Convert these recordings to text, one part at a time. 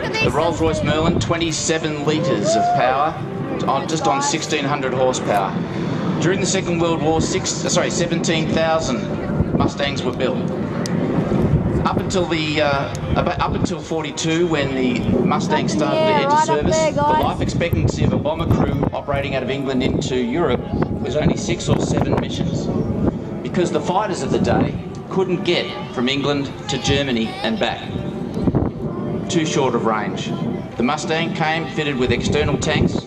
The Rolls-Royce Merlin, 27 litres of power, just on 1,600 horsepower. During the Second World War, 17,000 Mustangs were built. Up until 42, when the Mustang started to enter service, the life expectancy of a bomber crew operating out of England into Europe was only 6 or 7 missions, because the fighters of the day couldn't get from England to Germany and back. Too short of range. The Mustang came fitted with external tanks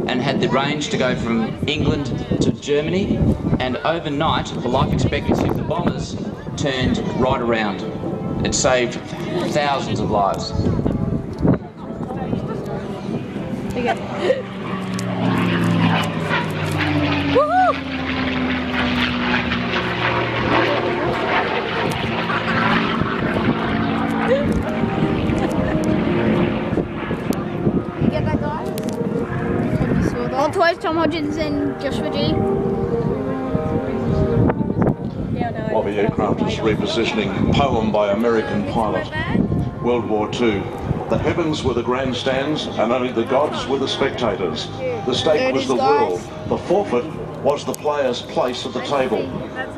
and had the range to go from England to Germany, and overnight the life expectancy of the bombers turned right around. It saved thousands of lives. All toys, Tom Hodgins and Joshua G. Bobby Aircraft is repositioning poem by American pilot. World War II. The heavens were the grandstands and only the gods were the spectators. The stake was the world. The forfeit was the player's place at the table.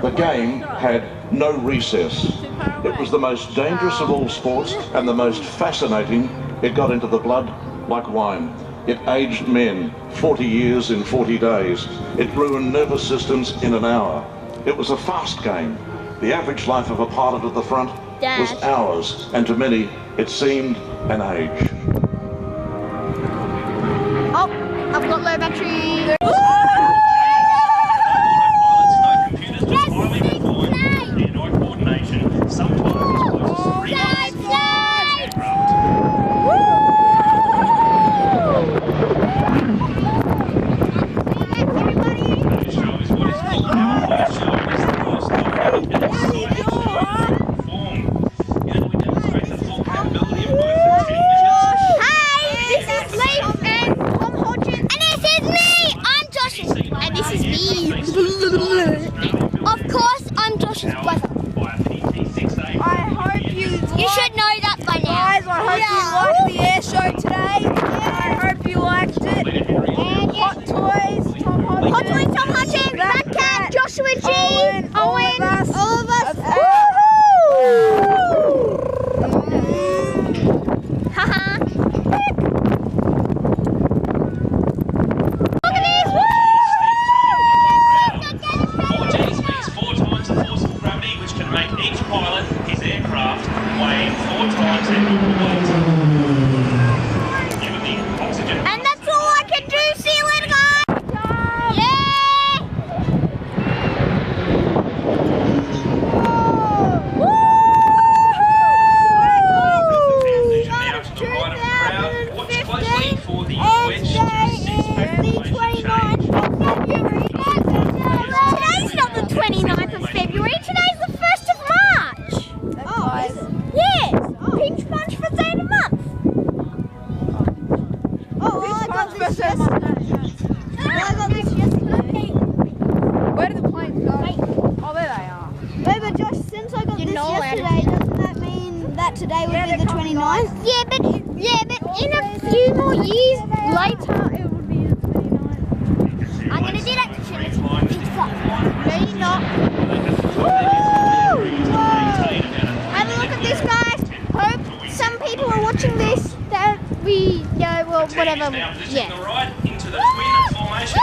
The game had no recess. It was the most dangerous of all sports and the most fascinating. It got into the blood like wine. It aged men 40 years in 40 days. It ruined nervous systems in an hour. It was a fast game. The average life of a pilot at the front was hours, and to many it seemed an age. Oh, I've got low battery. Of course, I'm Josh's brother. I hope you should know that by now. Guys, I hope you liked the air show today. I hope you liked it. And Hot Toys, Tom Hodgins. Hot Toys, Tom Hodgins, Radcat, Joshua G, Owen, all of us. Haha. Each pilot, his aircraft, weighing 4 times their normal weight. Given the oxygen. And that's all I can do. See you later, guys. Yeah. Now to the right of the crowd. Watch closely for the wedge to 6 change. Today's not the 29th of February. Today's the 1st of March. Yes. Pinch punch for day of the month. I got this yesterday. Where did the planes go? Oh, there they are. Wait, but Josh, since I got this yesterday, doesn't that mean that today would be the 29th? Yeah, but in a few more years later, it would be the 29th. I'm gonna do that to you. Ready, not. Have a look at this, guys. Hope some people are watching this that we, well, whatever. Yeah. Right into the twin formation.